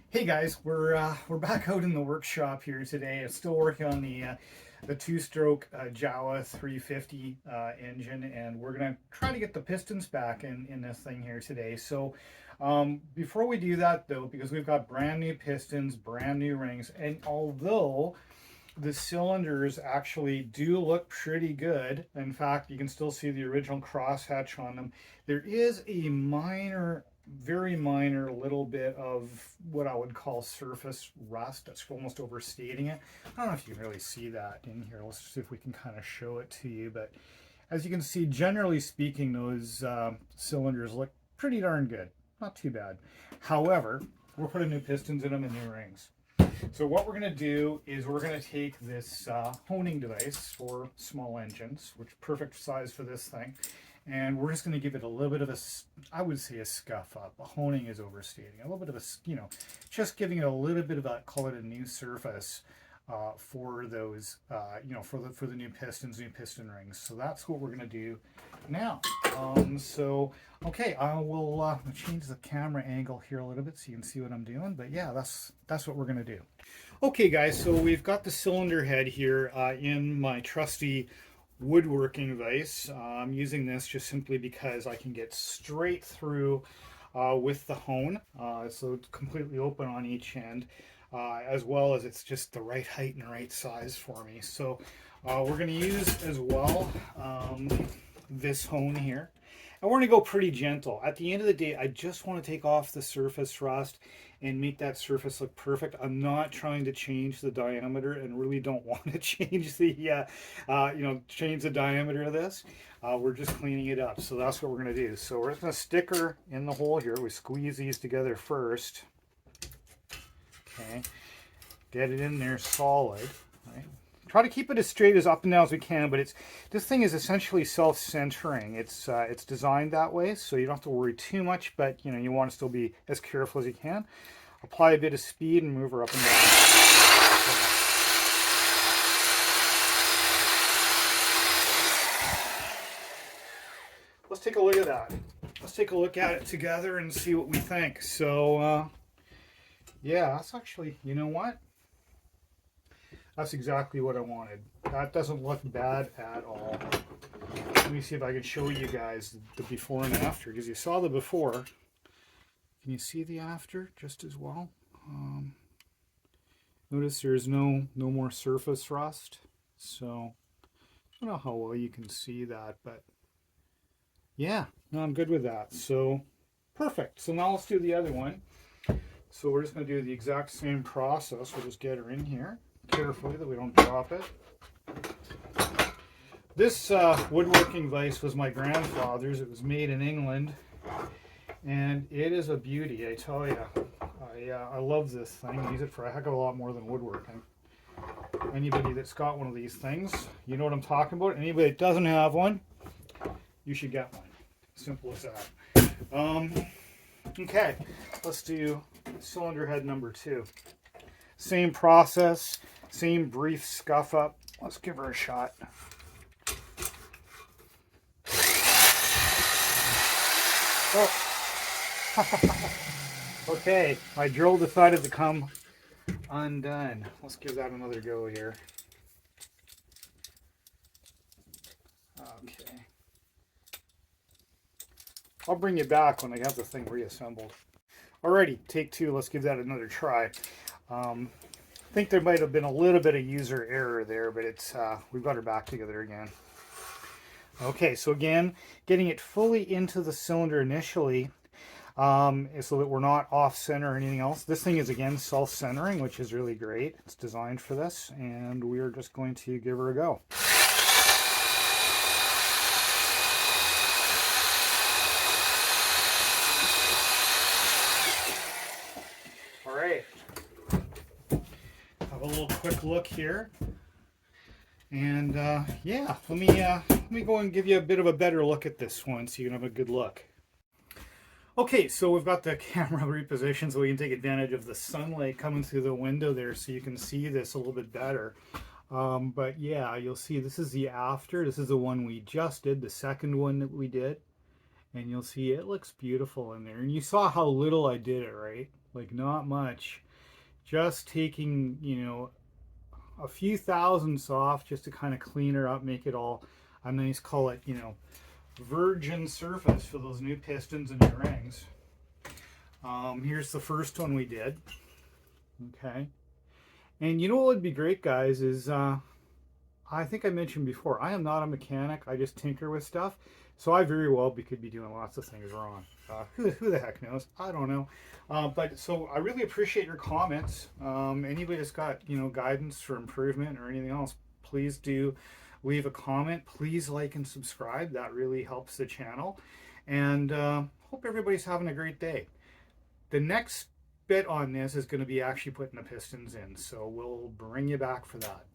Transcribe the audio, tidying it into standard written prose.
Hey guys, we're back out in the workshop here today. I'm still working on the two-stroke JAWA 350 engine, and we're gonna try to get the pistons back in this thing here today. So before we do that though, because we've got brand new pistons, brand new rings, and although the cylinders actually do look pretty good, in fact, you can still see the original crosshatch on them. There is a minor, very minor little bit of what I would call surface rust. That's almost overstating it. I don't know if you can really see that in here. Let's see if we can kind of show it to you. But as you can see, generally speaking, those cylinders look pretty darn good. Not too bad. However, we're putting new pistons in them and new rings. So what we're going to do is we're going to take this honing device for small engines, which is perfect size for this thing, and we're just going to give it a little bit of a, I would say, a scuff up. Honing is overstating. A little bit of a, just giving it a little bit of a, call it a new surface for those, for the new pistons, new piston rings. So that's what we're going to do now. Okay, I will change the camera angle here a little bit so you can see what I'm doing. But yeah, that's what we're going to do. Okay, guys, so we've got the cylinder head here in my trusty woodworking vise. I'm using this just simply because I can get straight through with the hone. So it's completely open on each end. As well as it's just the right height and right size for me. So we're going to use as well this hone here. And we're going to go pretty gentle. At the end of the day, I just want to take off the surface rust and make that surface look perfect. I'm not trying to change the diameter and really don't want to change the, change the diameter of this. We're just cleaning it up. So that's what we're going to do. So we're just going to stick her in the hole here. We squeeze these together first. Okay, get it in there solid. Right? Try to keep it as straight as up and down as we can, but this thing is essentially self-centering. It's designed that way, so you don't have to worry too much, but you want to still be as careful as you can. Apply a bit of speed and move her up and down. Let's take a look at that. Let's take a look at it together and see what we think. So yeah, that's actually, you know what? That's exactly what I wanted. That doesn't look bad at all. Let me see if I can show you guys the before and after, because you saw the before. Can you see the after just as well? Notice there's no more surface rust. So I don't know how well you can see that, but yeah, no, I'm good with that. So perfect. So now let's do the other one. So we're just going to do the exact same process. We'll just get her in here carefully that we don't drop it. This woodworking vise was my grandfather's. It was made in England, and it is a beauty, I tell you. I love this thing. I use it for a heck of a lot more than woodworking. Anybody that's got one of these things, you know what I'm talking about. Anybody that doesn't have one, you should get one. Simple as that. Okay, let's do cylinder head number 2. Same process, same brief scuff up. Let's give her a shot. Oh. Okay, my drill decided to come undone. Let's give that another go here. Okay. I'll bring you back when I have the thing reassembled. Alrighty, take 2. Let's give that another try. I think there might have been a little bit of user error there, but we've got her back together again. Okay, so again, getting it fully into the cylinder initially, so that we're not off-center or anything else. This thing is, again, self-centering, which is really great. It's designed for this, and we're just going to give her a go. Have a little quick look here, and yeah, let me go and give you a bit of a better look at this one so you can have a good look. Okay, so we've got the camera repositioned so we can take advantage of the sunlight coming through the window there so you can see this a little bit better. But yeah, you'll see this is the after. This is the one we just did, the second one that we did. And you'll see it looks beautiful in there. And you saw how little I did it, right? like not much. Just taking, you know, a few thousandths off just to kind of clean her up, make it all a nice, call it, you know, virgin surface for those new pistons and new rings. Here's the first one we did. Okay. And you know what would be great, guys, is I think I mentioned before, I am not a mechanic. I just tinker with stuff. So I very well could be doing lots of things wrong. Who the heck knows? I don't know. But so I really appreciate your comments. Anybody that's got, you know, guidance for improvement or anything else, please do leave a comment. Please like and subscribe. That really helps the channel. And hope everybody's having a great day. The next bit on this is going to be actually putting the pistons in. So we'll bring you back for that.